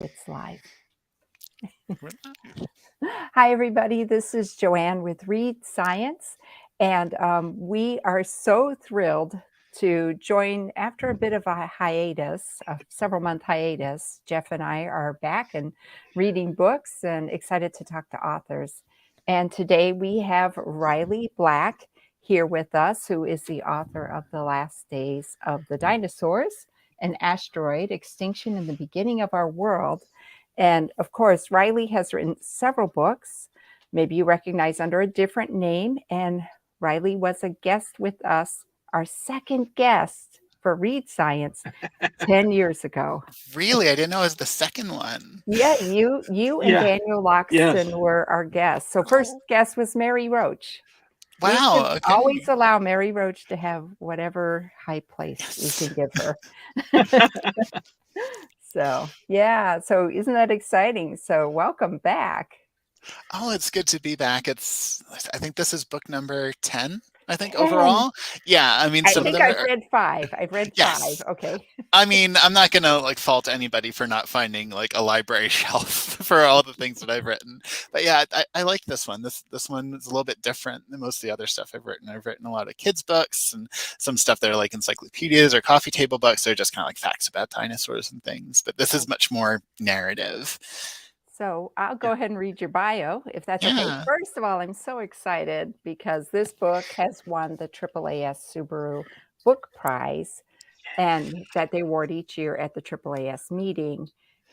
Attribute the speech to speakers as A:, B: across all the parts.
A: It's live. Hi, everybody. This is Joanne with Read Science, and we are so thrilled to join after a bit of a hiatus, a several-month hiatus. Jeff and I are back and reading books and excited to talk to authors. And today we have Riley Black here with us, who is the author of The Last Days of the Dinosaurs, an asteroid, extinction in the beginning of our world. And of course, Riley has written several books, maybe you recognize under a different name. And Riley was a guest with us, our second guest for Read Science 10 years ago.
B: Really? I didn't know it was the second one.
A: Yeah, you and Daniel Loxton were our guests. So first guest was Mary Roach.
B: Wow.
A: We should always allow Mary Roach to have whatever high place we can give her. So, yeah. So isn't that exciting? So welcome back.
B: Oh, it's good to be back. I think this is book number 10, I think, overall. Yeah, I mean, some of them
A: I've read 5. I've read 5. Okay.
B: I mean, I'm not going to fault anybody for not finding a library shelf for all the things that I've written. But yeah, I like this one. This one is a little bit different than most of the other stuff I've written. I've written a lot of kids' books and some stuff that are like encyclopedias or coffee table books. They're just kind of like facts about dinosaurs and things. But this is much more narrative.
A: So I'll go ahead and read your bio, if that's okay. First of all, I'm so excited because this book has won the AAAS Subaru Book Prize, and that they award each year at the AAAS meeting.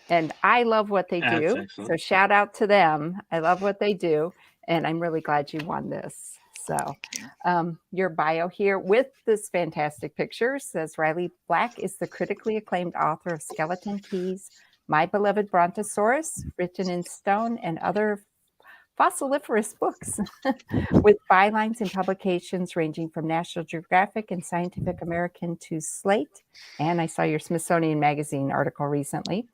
A: And I love what they do. So shout out to them. I love what they do. And I'm really glad you won this. So your bio here with this fantastic picture says Riley Black is the critically acclaimed author of Skeleton Keys, My Beloved Brontosaurus, written in stone, and other fossiliferous books with bylines and publications ranging from National Geographic and Scientific American to Slate. And I saw your Smithsonian Magazine article recently.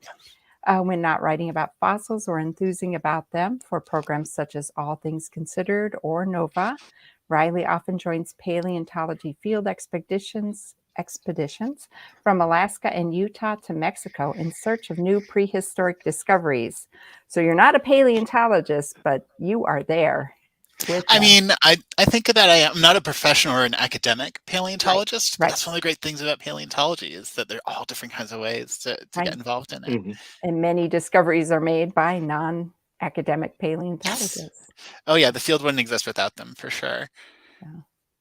A: When not writing about fossils or enthusing about them for programs such as All Things Considered or NOVA, Riley often joins paleontology field expeditions from Alaska and Utah to Mexico in search of new prehistoric discoveries. So you're not a paleontologist, but you are there.
B: I mean, I think that I'm not a professional or an academic paleontologist. Right. That's one of the great things about paleontology is that there are all different kinds of ways to get involved in it.
A: Mm-hmm. And many discoveries are made by non-academic paleontologists.
B: Yes. Oh yeah, the field wouldn't exist without them for sure.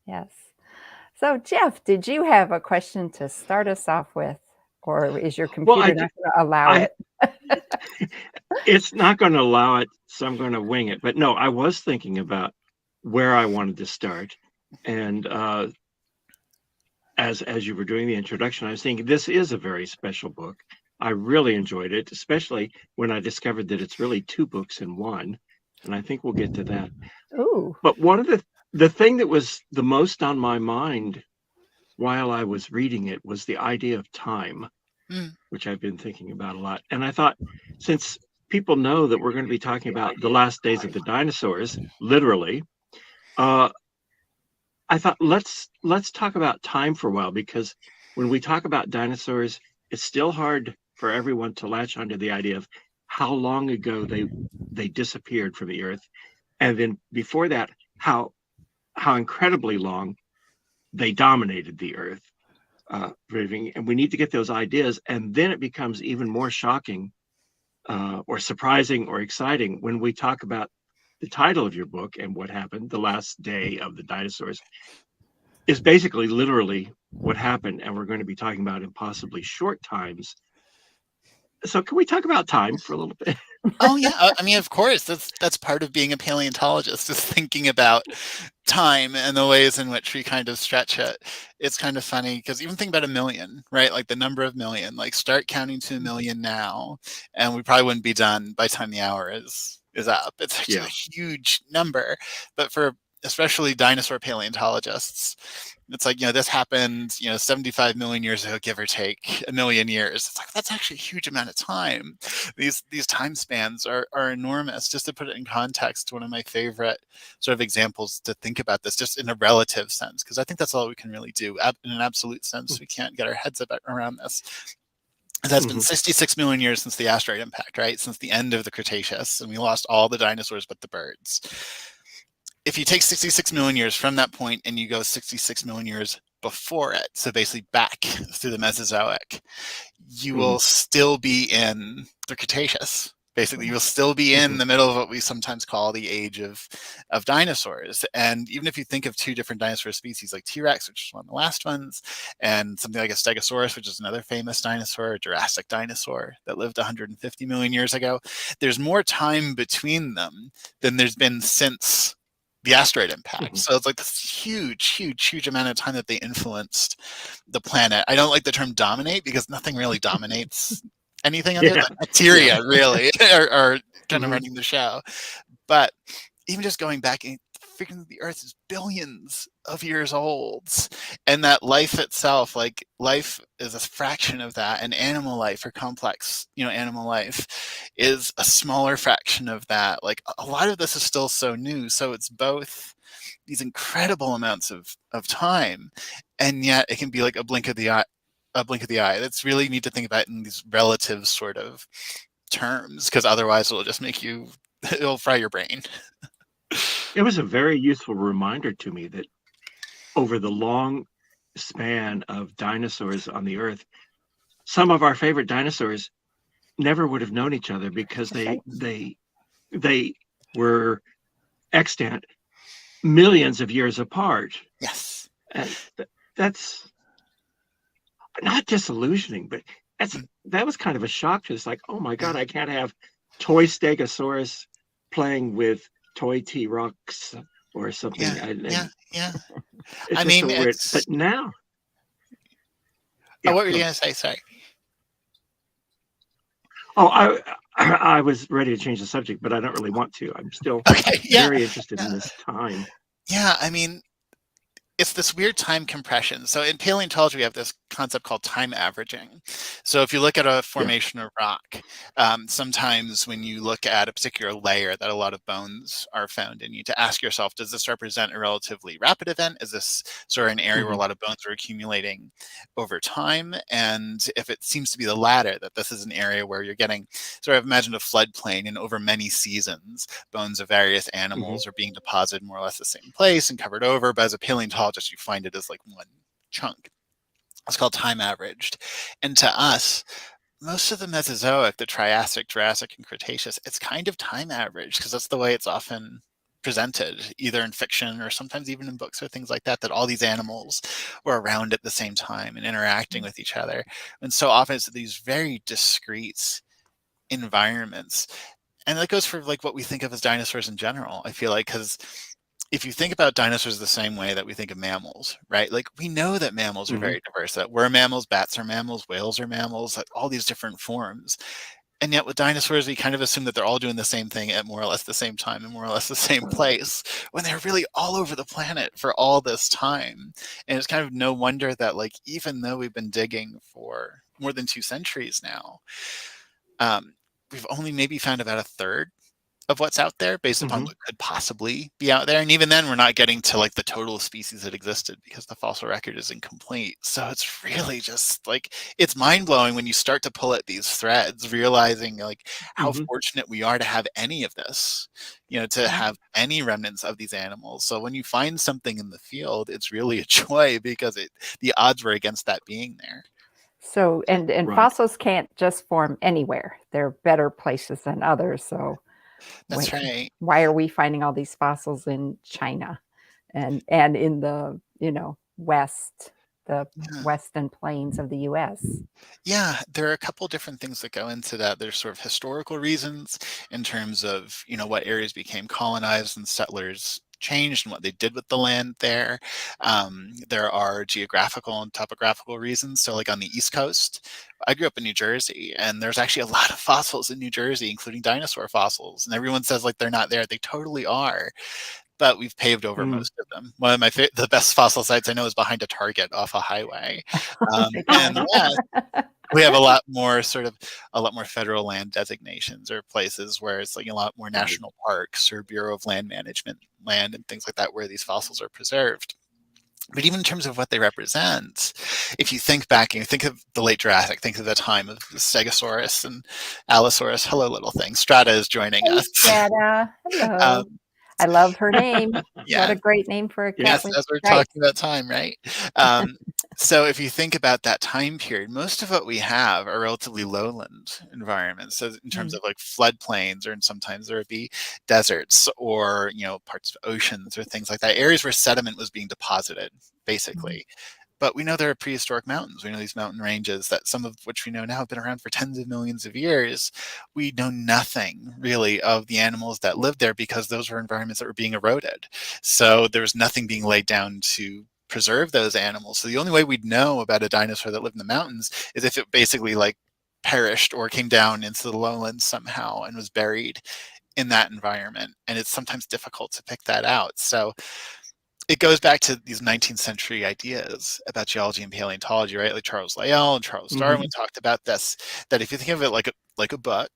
A: Yes. So Jeff, did you have a question to start us off with? Or is your computer not going to allow it?
C: It's not going to allow it, so I'm going to wing it. But no, I was thinking about where I wanted to start. And as you were doing the introduction, I was thinking this is a very special book. I really enjoyed it, especially when I discovered that it's really 2 books in one. And I think we'll get to that.
A: Ooh.
C: But one of the thing that was the most on my mind while I was reading it was the idea of time, which I've been thinking about a lot. And I thought, since people know that we're going to be talking about the last days of the dinosaurs, literally, I thought let's talk about time for a while, because when we talk about dinosaurs, it's still hard for everyone to latch onto the idea of how long ago they disappeared from the earth, and then before that, how incredibly long they dominated the earth. And we need to get those ideas, and then it becomes even more shocking or surprising or exciting when we talk about the title of your book and what happened. The Last Day of the Dinosaurs is basically literally what happened, and we're going to be talking about in possibly short times. So can we talk about time for a little bit?
B: Oh yeah, I mean, of course, that's part of being a paleontologist, is thinking about time and the ways in which we kind of stretch it. It's kind of funny because even think about 1 million, right? Like the number of million, start counting to 1 million now, and we probably wouldn't be done by the time the hour is up. It's actually a huge number, but for especially dinosaur paleontologists, it's like, this happened, 75 million years ago, give or take 1 million years. It's like, that's actually a huge amount of time. These time spans are enormous. Just to put it in context, one of my favorite sort of examples to think about this just in a relative sense, because I think that's all we can really do. In an absolute sense, we can't get our heads around this. It has been 66 million years since the asteroid impact, right? Since the end of the Cretaceous, and we lost all the dinosaurs but the birds. If you take 66 million years from that point and you go 66 million years before it, so basically back through the Mesozoic, you will still be in the Cretaceous. Basically, you will still be in the middle of what we sometimes call the age of dinosaurs. And even if you think of two different dinosaur species like T-Rex, which is one of the last ones, and something like a Stegosaurus, which is another famous dinosaur, a Jurassic dinosaur that lived 150 million years ago, there's more time between them than there's been since the asteroid impact. So it's like this huge amount of time that they influenced the planet. I don't like the term dominate because nothing really dominates anything on Earth. Like bacteria really are kind of running the show. But even just going back and figuring the Earth is billions of years old, and that life itself, like life is a fraction of that, and animal life or complex, animal life is a smaller fraction of that. Like a lot of this is still so new. So it's both these incredible amounts of time, and yet it can be like a blink of the eye. That's really need to think about in these relative sort of terms, because otherwise it'll just make it'll fry your brain.
C: It was a very useful reminder to me that over the long span of dinosaurs on the Earth, some of our favorite dinosaurs never would have known each other because they were extant millions of years apart.
B: Yes.
C: And that's not disillusioning, but that was kind of a shock to us. Like, oh my God, I can't have toy Stegosaurus playing with toy T-Rex or something.
B: Yeah.
C: It's
B: I mean,
C: so weird. But now.
B: What were you going to say? Sorry.
C: Oh, I was ready to change the subject, but I don't really want to. I'm still very interested in this time.
B: Yeah, I mean, it's this weird time compression. So in paleontology, we have this concept called time averaging. So if you look at a formation of rock, sometimes when you look at a particular layer that a lot of bones are found in, you need to ask yourself, does this represent a relatively rapid event? Is this sort of an area where a lot of bones are accumulating over time? And if it seems to be the latter, that this is an area where you're getting sort of, imagine a floodplain, and over many seasons, bones of various animals are being deposited more or less the same place and covered over. But as a paleontologist, you find it as like one chunk. It's called time averaged. And to us, most of the Mesozoic, the Triassic, Jurassic, and Cretaceous, it's kind of time averaged because that's the way it's often presented, either in fiction or sometimes even in books or things like that, that all these animals were around at the same time and interacting with each other. And so often it's these very discrete environments. And that goes for like what we think of as dinosaurs in general, I feel like, because if you think about dinosaurs the same way that we think of mammals, right? Like we know that mammals are very diverse, that we're mammals, bats are mammals, whales are mammals, like all these different forms. And yet with dinosaurs, we kind of assume that they're all doing the same thing at more or less the same time and more or less the same place, when they're really all over the planet for all this time. And it's kind of no wonder that, like, even though we've been digging for more than 2 centuries now, we've only maybe found about a third of what's out there based upon what could possibly be out there. And even then, we're not getting to like the total species that existed because the fossil record is incomplete. So it's really just like, it's mind blowing when you start to pull at these threads, realizing like how fortunate we are to have any of this, to have any remnants of these animals. So when you find something in the field, it's really a joy because the odds were against that being there.
A: So, and fossils can't just form anywhere. There are better places than others. So
B: that's right.
A: Why are we finding all these fossils in China and in the, west, the western plains of the US?
B: Yeah, there are a couple different things that go into that. There's sort of historical reasons in terms of, what areas became colonized and settlers changed and what they did with the land there. There are geographical and topographical reasons. So like on the East Coast, I grew up in New Jersey, and there's actually a lot of fossils in New Jersey, including dinosaur fossils. And everyone says like they're not there. They totally are. But we've paved over most of them. One of the best fossil sites I know is behind a Target off a highway. And we have a lot more federal land designations, or places where it's like a lot more national parks or Bureau of Land Management land and things like that where these fossils are preserved. But even in terms of what they represent, if you think back and you think of the late Jurassic, think of the time of Stegosaurus and Allosaurus. Hello, little thing. Strata is joining
A: Hey,
B: us.
A: Strata. Hello.
B: Um,
A: I love her name. What
B: yeah,
A: a great name for a cat
B: yes,
A: with
B: as we're
A: stripes.
B: talking about time, right? So if you think about that time period, most of what we have are relatively lowland environments. So in terms of like floodplains, or sometimes there would be deserts, or parts of oceans or things like that, areas where sediment was being deposited, basically. But we know there are prehistoric mountains. We know these mountain ranges, that some of which we know now have been around for tens of millions of years. We know nothing really of the animals that lived there, because those were environments that were being eroded. So there was nothing being laid down to preserve those animals. So the only way we'd know about a dinosaur that lived in the mountains is if it basically like perished or came down into the lowlands somehow and was buried in that environment. And it's sometimes difficult to pick that out. So it goes back to these 19th century ideas about geology and paleontology, right? Like Charles Lyell and Charles Darwin talked about this, that if you think of it like a book,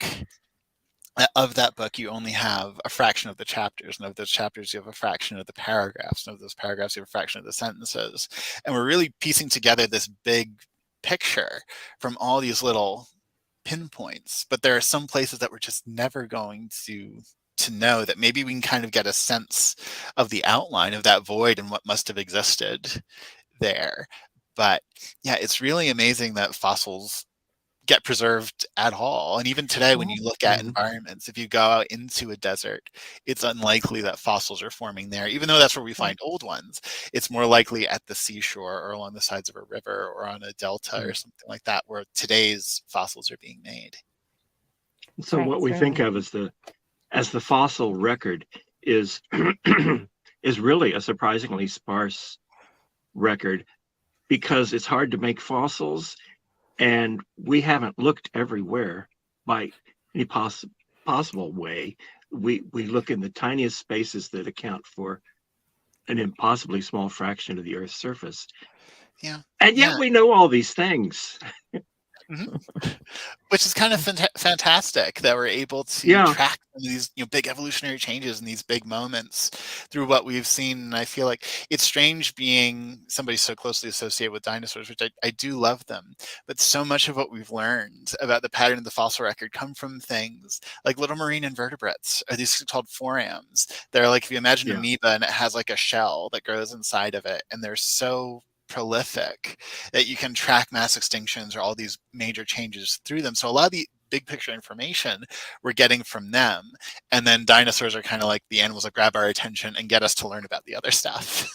B: of that book, you only have a fraction of the chapters, and of those chapters, you have a fraction of the paragraphs, and of those paragraphs, you have a fraction of the sentences. And we're really piecing together this big picture from all these little pinpoints. But there are some places that we're just never going to know, that maybe we can kind of get a sense of the outline of that void and what must have existed there. But yeah, it's really amazing that fossils get preserved at all. And even today, when you look at environments, if you go out into a desert, it's unlikely that fossils are forming there. Even though that's where we find old ones, it's more likely at the seashore or along the sides of a river or on a delta or something like that, where today's fossils are being made.
C: So what we think of as the fossil record is is really a surprisingly sparse record, because it's hard to make fossils, and we haven't looked everywhere by any possible way. We look in the tiniest spaces that account for an impossibly small fraction of the Earth's surface.
B: Yeah.
C: And yet we know all these things.
B: Which is kind of fantastic that we're able to track these big evolutionary changes and these big moments through what we've seen. And I feel like it's strange being somebody so closely associated with dinosaurs, which I do love them. But so much of what we've learned about the pattern of the fossil record come from things like little marine invertebrates, or these called forams. They're like, if you imagine an amoeba and it has like a shell that grows inside of it, and they're so prolific that you can track mass extinctions or all these major changes through them. So a lot of the big picture information we're getting from them, and then dinosaurs are kind of like the animals that grab our attention and get us to learn about the other stuff.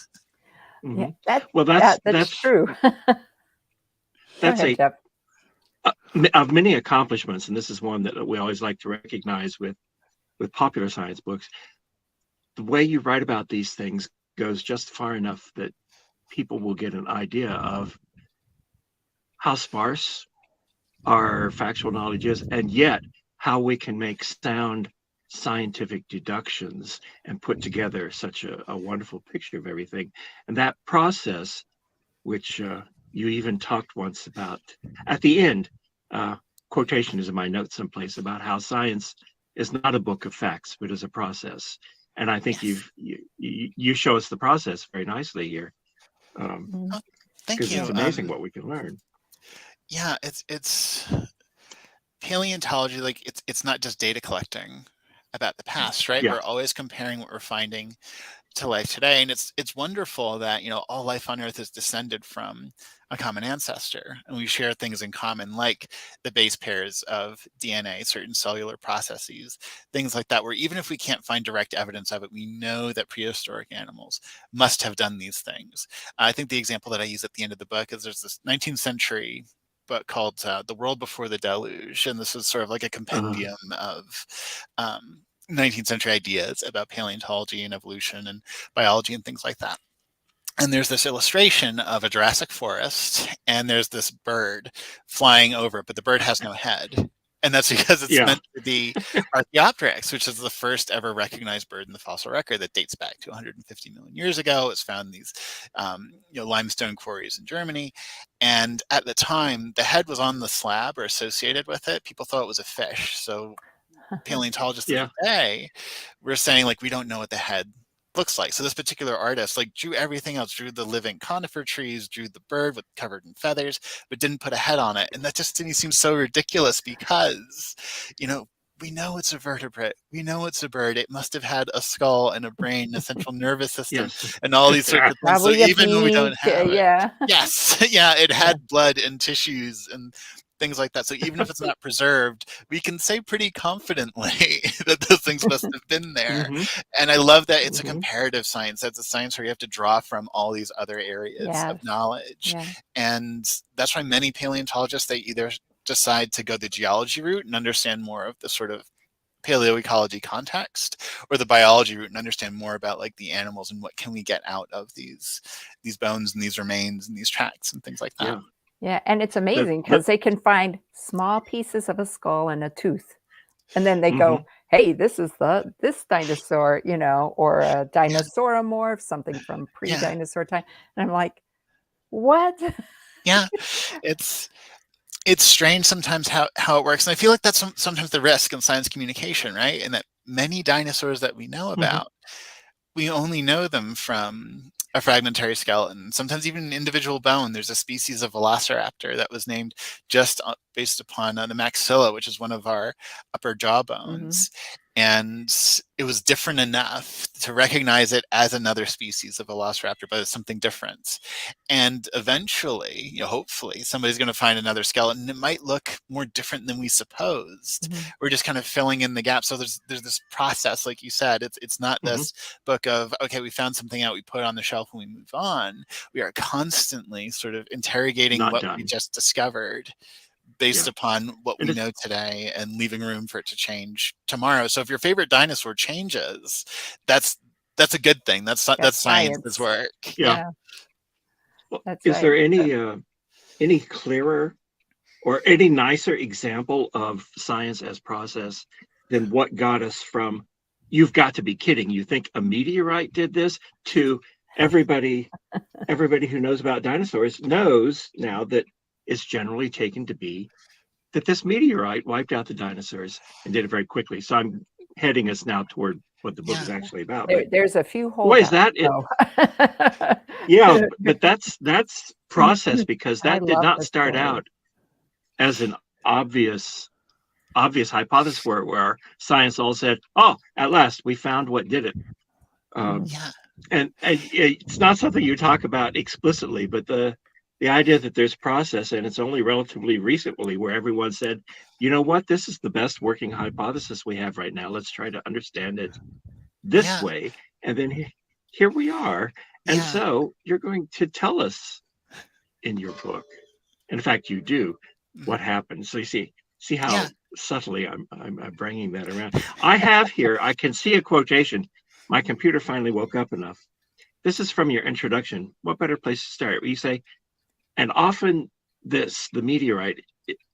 A: Yeah,
C: that's
A: true.
C: That's of many accomplishments, and this is one that we always like to recognize with popular science books. The way you write about these things goes just far enough that people will get an idea of how sparse our factual knowledge is, and yet how we can make sound scientific deductions and put together such a wonderful picture of everything. And that process, which you even talked once about at the end, quotation is in my notes someplace, about how science is not a book of facts, but is a process. And I think you show us the process very nicely here.
B: Thank you.
C: It's amazing what we can learn.
B: Yeah, it's paleontology. Like it's not just data collecting about the past, right? We're always comparing what we're finding to life today, and it's wonderful that all life on Earth is descended from a common ancestor, and we share things in common, like the base pairs of DNA, certain cellular processes, things like that, where even if we can't find direct evidence of it, we know that prehistoric animals must have done these things. I think the example that I use at the end of the book is there's this 19th century book called The World Before the Deluge, and this is sort of like a compendium of 19th century ideas about paleontology and evolution and biology and things like that. And there's this illustration of a Jurassic forest, and there's this bird flying over it, but the bird has no head. And that's because it's meant to be Archaeopteryx, which is the first ever recognized bird in the fossil record that dates back to 150 million years ago. It was found in these limestone quarries in Germany. And at the time, the head was on the slab or associated with it. People thought it was a fish. So paleontologists of the day were saying, like, we don't know what the head looks like. So this particular artist like drew everything else, drew the living conifer trees, drew the bird with covered in feathers, but didn't put a head on it. And that just to me seems so ridiculous because, you know, we know it's a vertebrate. We know it's a bird. It must have had a skull and a brain, a central nervous system,
C: Yes.
B: and all these sorts of things. So
A: Probably a
B: even when we don't
A: beak,
B: have it,
A: yeah.
B: yes, yeah, it
A: Yeah.
B: had blood and tissues and things like that. So even if it's not preserved, we can say pretty confidently that those things must have been there.
C: Mhm.
B: And I love that it's a
C: Mhm.
B: comparative science. That's a science where you have to draw from all these other areas of
A: Yes.
B: knowledge.
A: Yeah.
B: And that's why many paleontologists, they either decide to go the geology route and understand more of the sort of paleoecology context, or the biology route and understand more about like the animals and what can we get out of these bones and these remains and these tracks and things like that.
C: Yeah.
A: Yeah, and it's amazing
C: The
A: because they can find small pieces of a skull and a tooth, and then they
C: Mhm.
A: go, "Hey, this is this dinosaur," you know, or a dinosauromorph, something from
B: Yeah.
A: pre-dinosaur time, and I'm like, "What?"
B: Yeah. It's strange sometimes how it works. And I feel like that's sometimes the risk in science communication, right? And that many dinosaurs that we know
C: Mhm.
B: about, we only know them from a fragmentary skeleton, sometimes even an individual bone. There's a species of velociraptor that was named just based upon the maxilla, which is one of our upper jaw bones. And it was different enough to recognize it as another species of velociraptor, but it's something different. And eventually, you know, hopefully, somebody's going to find another skeleton. It might look more different than we supposed. We're just kind of filling in the gaps. So there's this process, like you said. It's not
C: Mhm.
B: this book of, okay, we found something out, we put it on the shelf and we move on. We are constantly sort of interrogating
C: Not
B: what we
C: done.
B: just discovered based
C: Yeah.
B: upon what
C: And
B: we
C: it's
B: know today and leaving room for it to change tomorrow. So if your favorite dinosaur changes, that's a good thing. That's
A: That's
B: science's
A: science.
B: work.
C: Yeah.
A: Yeah,
C: Well,
A: that's
C: is
A: right.
C: there any clearer or any nicer example of science as process than what got us from "You've got to be kidding, you think a meteorite did this?" to everybody who knows about dinosaurs knows now that it's generally taken to be that this meteorite wiped out the dinosaurs and did it very quickly. So I'm heading us now toward what the book is
B: Yeah.
C: actually about. But
A: There's a few
C: boy, is
A: holdouts,
C: that it?
A: though.
C: Yeah, but that's process because
A: I
C: that did
A: love
C: not
A: the
C: start
A: story.
C: out as an obvious hypothesis where science all said, "Oh, at last we found what did it." Um,
B: Yeah.
C: and it's not something you talk about explicitly, but the idea that there's process, and it's only relatively recently where everyone said, "You know what? This is the best working hypothesis we have right now. Let's try to understand it this
B: Yeah.
C: way." And then here we are. And
B: Yeah.
C: so you're going to tell us in your book, in fact, you do,
B: Mhm.
C: what happened. So you see
B: Yeah.
C: how subtly I'm bringing that around. I have here, I can see a quotation. My computer finally woke up enough. This is from your introduction. What better place to start? You say, and often the meteorite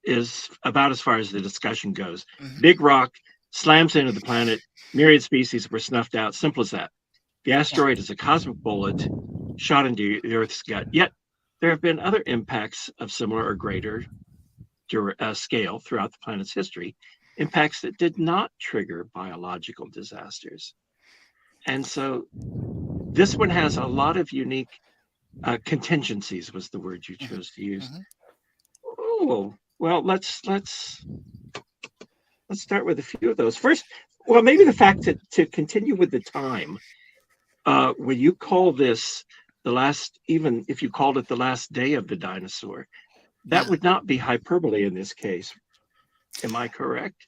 C: is about as far as the discussion goes.
B: Mhm.
C: Big rock slams into the planet. Myriad species were snuffed out. Simple as that. The
B: Yeah.
C: asteroid is a cosmic bullet shot into the Earth's gut. Yet there have been other impacts of similar or greater scale throughout the planet's history, impacts that did not trigger biological disasters. And so this one has a lot of unique contingencies, was the word you
B: Mhm.
C: chose to use.
B: Mhm.
C: Oh, well, let's start with a few of those. First, well, maybe the fact that to continue with the time, when you call this the last, even if you called it the last day of the dinosaur, that
B: Yeah.
C: would not be hyperbole in this case. Am I correct?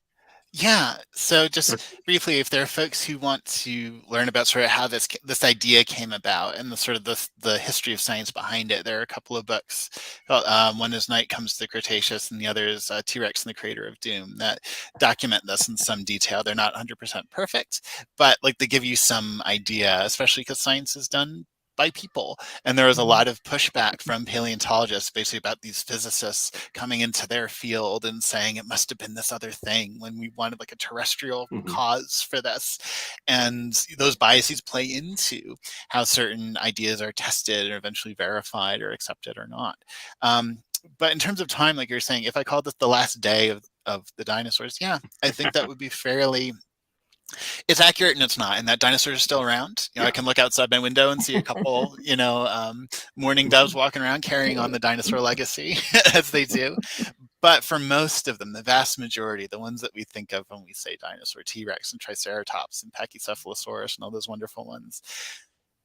B: Yeah. So just
C: That's
B: briefly, if there are folks who want to learn about sort of how this idea came about and the sort of the history of science behind it, there are a couple of books. One is Night Comes to the Cretaceous, and the other is T-Rex and the Crater of Doom, that document this in some detail. They're not 100% perfect, but like they give you some idea, especially because science is done by people. And there was a lot of pushback from paleontologists basically about these physicists coming into their field and saying it must have been this other thing when we wanted like a terrestrial
C: mhm.
B: cause for this. And those biases play into how certain ideas are tested or eventually verified or accepted or not. But in terms of time, like you're saying, if I called this the last day of the dinosaurs, yeah, I think that would be fairly It's accurate and it's not, and that dinosaurs are still around. I can look outside my window and see a couple, mourning doves walking around carrying on the dinosaur legacy as they do. But for most of them, the vast majority, the ones that we think of when we say dinosaur, T-Rex and Triceratops and Pachycephalosaurus and all those wonderful ones,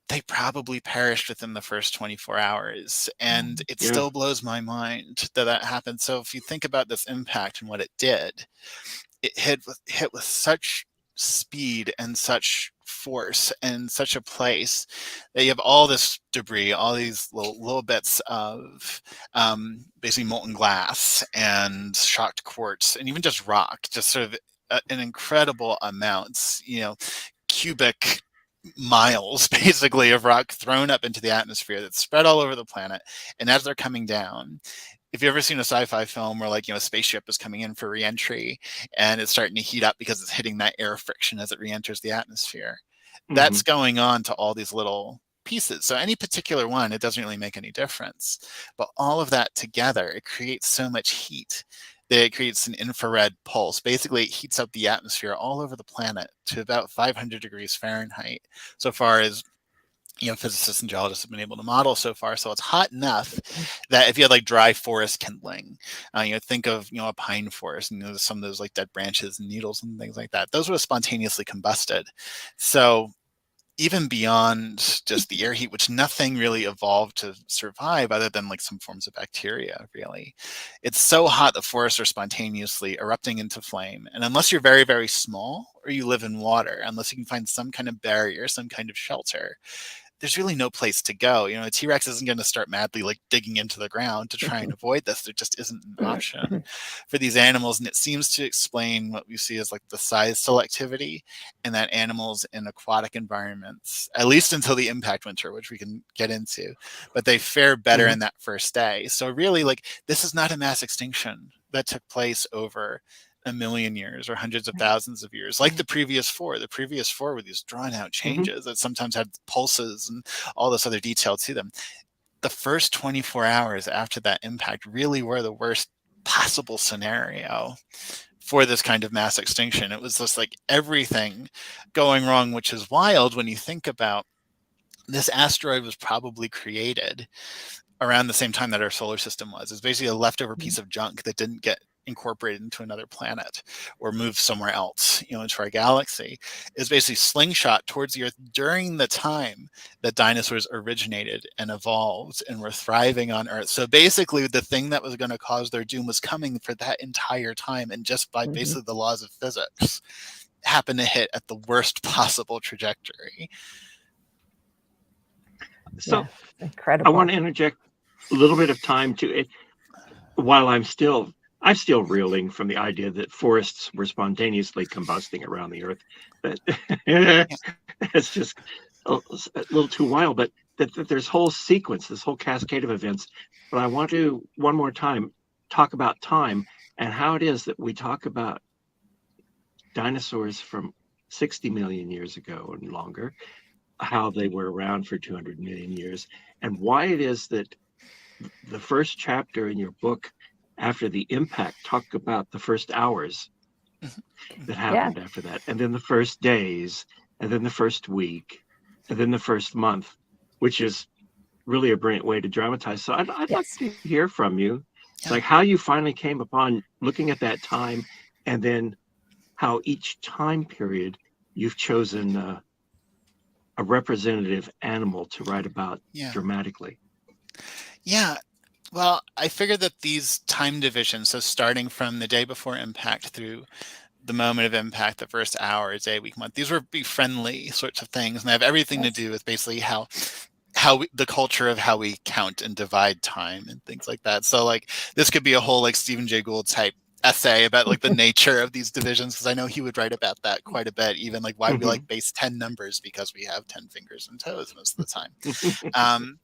B: they probably perished within the first 24 hours. And it still blows my mind that happened. So if you think about this impact and what it did, it hit with such speed and such force and such a place that you have all this debris, all these little bits of basically molten glass and shocked quartz and even just rock, just sort of an incredible amounts, cubic miles basically of rock thrown up into the atmosphere that's spread all over the planet. And as they're coming down, if you've ever seen a sci-fi film where a spaceship is coming in for re-entry and it's starting to heat up because it's hitting that air friction as it re-enters the atmosphere, that's going on to all these little pieces. So any particular one, it doesn't really make any difference. But all of that together, it creates so much heat that it creates an infrared pulse. Basically, it heats up the atmosphere all over the planet to about 500 degrees Fahrenheit, so far as physicists and geologists have been able to model so far. So it's hot enough that if you had dry forest kindling, think of a pine forest, and some of those dead branches and needles and things like that, those would have spontaneously combusted. So even beyond just the air heat, which nothing really evolved to survive other than some forms of bacteria, really. It's so hot that forests are spontaneously erupting into flame. And unless you're very, very small or you live in water, unless you can find some kind of barrier, some kind of shelter, there's really no place to go. A T-Rex isn't going to start madly digging into the ground to try and avoid this. There just isn't an option for these animals. And it seems to explain what we see as the size selectivity, and that animals in aquatic environments, at least until the impact winter, which we can get into, but they fare better in that first day. So really this is not a mass extinction that took place over a million years or hundreds of thousands of years, like the previous four. The previous four were these drawn out changes that sometimes had pulses and all this other detail to them. The first 24 hours after that impact really were the worst possible scenario for this kind of mass extinction. It was just everything going wrong, which is wild when you think about this asteroid was probably created around the same time that our solar system was. It's basically a leftover piece of junk that didn't get incorporated into another planet or moved somewhere else, into our galaxy. Is basically slingshot towards the Earth during the time that dinosaurs originated and evolved and were thriving on Earth. So basically the thing that was going to cause their doom was coming for that entire time, and just by basically the laws of physics happened to hit at the worst possible trajectory.
C: So
A: incredible.
C: I want to interject a little bit of time to it while I'm still reeling from the idea that forests were spontaneously combusting around the Earth. But it's just a little too wild. But that there's whole sequence, this whole cascade of events. But I want to one more time talk about time and how it is that we talk about dinosaurs from 60 million years ago and longer, how they were around for 200 million years, and why it is that the first chapter in your book, after the impact, talk about the first hours that happened after that, and then the first days, and then the first week, and then the first month, which is really a brilliant way to dramatize. So I'd like to hear from you, how you finally came upon looking at that time, and then how each time period you've chosen a representative animal to write about dramatically.
B: Yeah. Well, I figured that these time divisions, so starting from the day before impact through the moment of impact, the first hour, day, week, month, these were friendly sorts of things, and they have everything to do with basically the culture of how we count and divide time and things like that. So this could be a whole Stephen Jay Gould type essay about the nature of these divisions, because I know he would write about that quite a bit, even why we base 10 numbers, because we have 10 fingers and toes most of the time.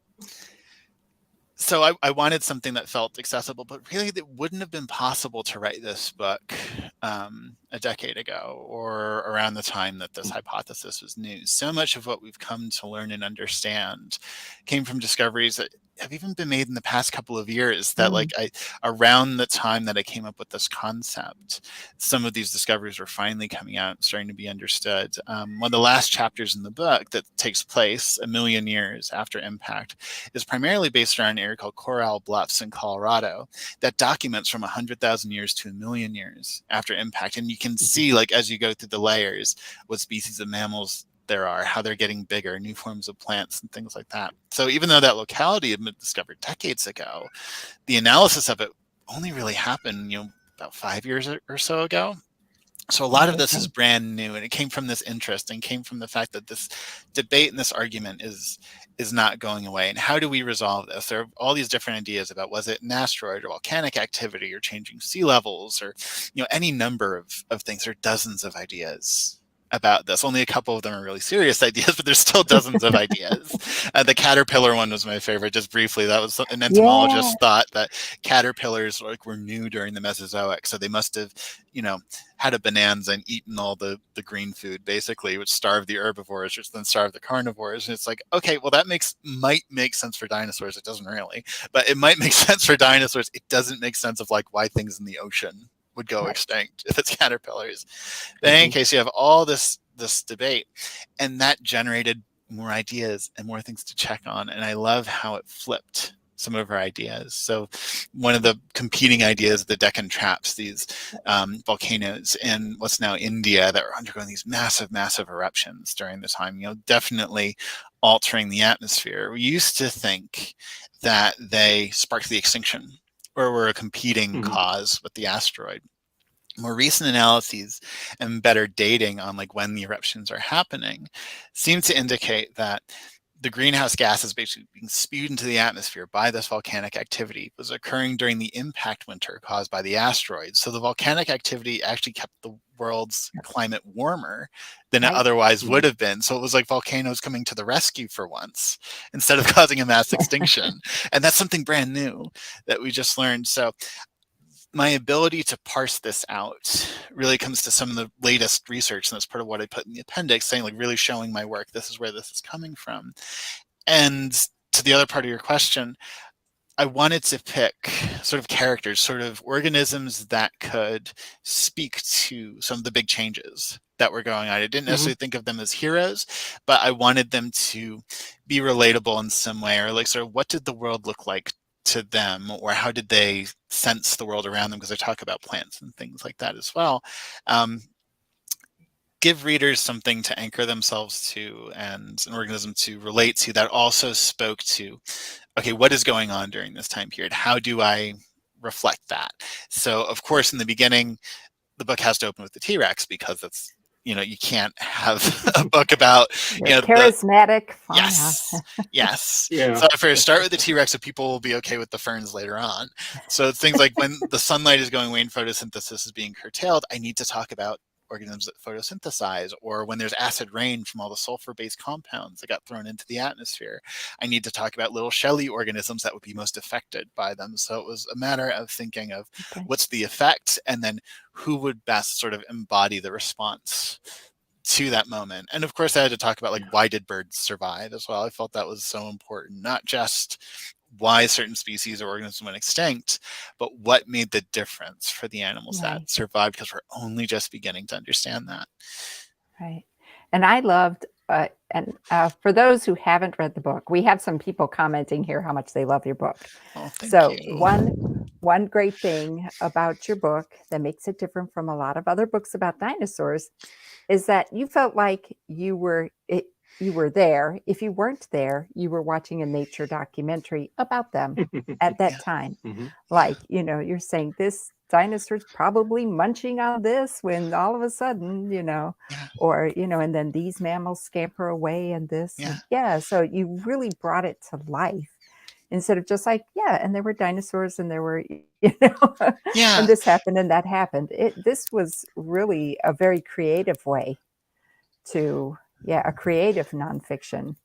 B: So I wanted something that felt accessible, but really it wouldn't have been possible to write this book a decade ago or around the time that this hypothesis was new. So much of what we've come to learn and understand came from discoveries that have even been made in the past couple of years that
A: Mm.
B: around the time that I came up with this concept, some of these discoveries were finally coming out and starting to be understood. One of the last chapters in the book that takes place 1 million years after impact is primarily based around an area called Coral Bluffs in Colorado that documents from 100,000 years to 1 million years after impact. And you can see, like, as you go through the layers, what species of mammals there are, how they're getting bigger, new forms of plants and things like that. So even though that locality had been discovered decades ago, the analysis of it only really happened, about 5 years or so ago. So a lot of this is brand new, and it came from this interest and came from the fact that this debate and this argument is not going away. And how do we resolve this? There are all these different ideas about, was it an asteroid or volcanic activity or changing sea levels or any number of things. There are dozens of ideas about this. Only a couple of them are really serious ideas, but there's still dozens of ideas. The caterpillar one was my favorite, just briefly. That was an entomologist thought that caterpillars were new during the Mesozoic, so they must have had a bonanza and eaten all the green food, basically, which starved the herbivores, which then starved the carnivores. And it's like, okay, well, that might make sense for dinosaurs. It doesn't really, but it might make sense for dinosaurs. It doesn't make sense of why things in the ocean would go extinct if it's caterpillars. But in any case, you have all this debate, and that generated more ideas and more things to check on. And I love how it flipped some of our ideas. So one of the competing ideas, the Deccan Traps, these volcanoes in what's now India that were undergoing these massive, massive eruptions during the time, definitely altering the atmosphere. We used to think that they sparked the extinction or were a competing cause with the asteroid. More recent analyses and better dating on when the eruptions are happening seem to indicate that the greenhouse gases basically being spewed into the atmosphere by this volcanic activity was occurring during the impact winter caused by the asteroid. So the volcanic activity actually kept the world's climate warmer than it otherwise would have been. So it was like volcanoes coming to the rescue for once instead of causing a mass extinction. And that's something brand new that we just learned. So my ability to parse this out really comes to some of the latest research, and that's part of what I put in the appendix, saying really showing my work, this is where this is coming from. And to the other part of your question, I wanted to pick sort of characters, sort of organisms that could speak to some of the big changes that were going on. I didn't necessarily think of them as heroes, but I wanted them to be relatable in some way, or sort of what did the world look like to them, or how did they sense the world around them, because I talk about plants and things like that as well. Give readers something to anchor themselves to and an organism to relate to that also spoke to, okay, what is going on during this time period? How do I reflect that? So of course, in the beginning, the book has to open with the T-Rex, because it's, you can't have a book about
A: charismatic fauna.
B: Yes. So if I start with the T-Rex, so people will be okay with the ferns later on. So it's things like when the sunlight is going away and photosynthesis is being curtailed, I need to talk about organisms that photosynthesize, or when there's acid rain from all the sulfur-based compounds that got thrown into the atmosphere, I need to talk about little shelly organisms that would be most affected by them. So it was a matter of thinking of what's the effect, and then who would best sort of embody the response to that moment. And of course, I had to talk about why did birds survive as well. I felt that was so important, not just why certain species or organisms went extinct, but what made the difference for the animals that survived, because we're only just beginning to understand that.
A: Right. And I loved, for those who haven't read the book, we have some people commenting here how much they love your book.
B: Oh, thank you.
A: One great thing about your book that makes it different from a lot of other books about dinosaurs is that you felt like you were there. If you weren't there, you were watching a nature documentary about them at that time. You're saying this dinosaur's probably munching on this when all of a sudden, and then these mammals scamper away and this. So you really brought it to life instead of just and there were dinosaurs and there were, and this happened and that happened. This was really a very creative way to a creative nonfiction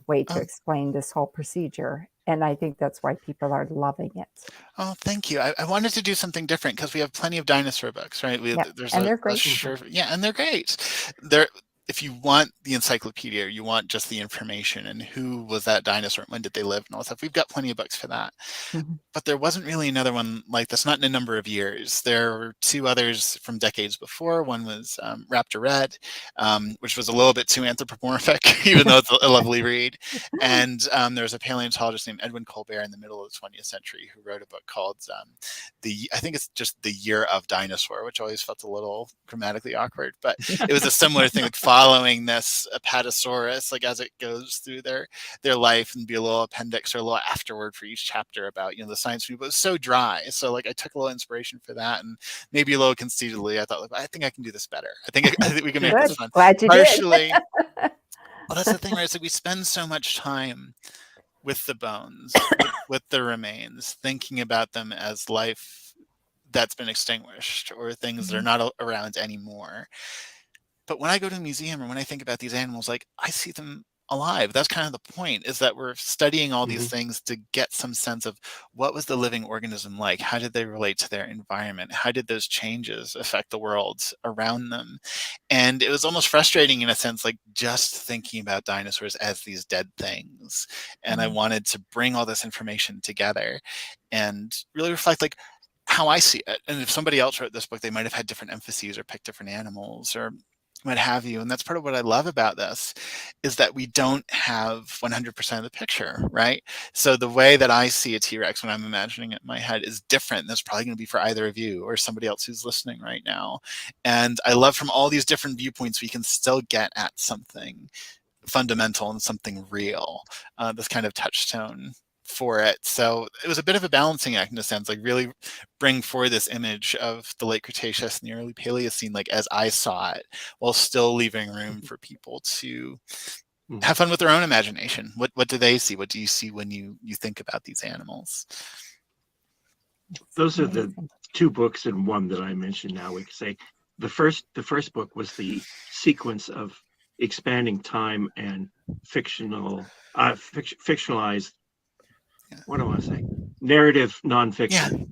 A: way to explain this whole procedure. And I think that's why people are loving it.
B: Oh, thank you. I wanted to do something different because we have plenty of dinosaur books, right?
A: They're great.
B: and they're great. if you want the encyclopedia, you want just the information and who was that dinosaur, when did they live, and all that stuff. We've got plenty of books for that.
A: Mm-hmm.
B: But there wasn't really another one like this, not in a number of years. There were two others from decades before. One was Raptor Red, which was a little bit too anthropomorphic, even though it's a lovely read. And there was a paleontologist named Edwin Colbert in the middle of the 20th century who wrote a book called I think it's just The Year of Dinosaur, which always felt a little grammatically awkward, but it was a similar thing, like following this Apatosaurus, like as it goes through their life, and be a little appendix or a little afterword for each chapter about, you know, the science view. But it was so dry, so like I took a little inspiration for that, and maybe a little conceitedly I thought, like, I think I can do this better. I think we can make this fun.
A: Glad you
B: Partially,
A: did.
B: well, that's the thing, right? It's like we spend so much time with the bones, with the remains, thinking about them as life that's been extinguished or things that are not around anymore. But when I go to a museum or when I think about these animals, like, I see them alive. That's kind of the point, is that we're studying all these things to get some sense of what was the living organism like? How did they relate to their environment? How did those changes affect the world around them? And it was almost frustrating in a sense, like just thinking about dinosaurs as these dead things. And I wanted to bring all this information together and really reflect, like, how I see it. And if somebody else wrote this book, they might have had different emphases or picked different animals or what have you. And that's part of what I love about this, is that we don't have 100% of the picture, right? So the way that I see a T-Rex when I'm imagining it in my head is different. That's probably going to be for either of you or somebody else who's listening right now. And I love from all these different viewpoints, we can still get at something fundamental and something real, this kind of touchstone for it. So it was a bit of a balancing act in a sense, like really bring forward this image of the late Cretaceous and the early Paleocene, like as I saw it, while still leaving room for people to have fun with their own imagination. What do they see? What do you see when you think about these animals?
C: Those are the two books in one that I mentioned. Now we can say the first book was the sequence of expanding time and fictionalized, what do I want to say? Narrative nonfiction.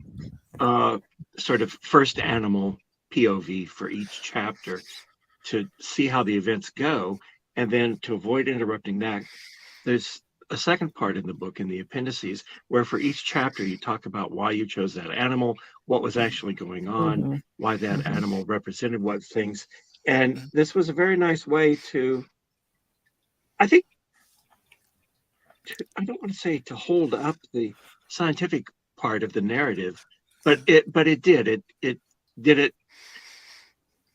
C: Sort of first animal POV for each chapter to see how the events go. And then to avoid interrupting that, there's a second part in the book in the appendices where for each chapter you talk about why you chose that animal, what was actually going on, why that animal represented what things. And this was a very nice way to, I think, I don't want to say to hold up the scientific part of the narrative, but it did. It did it.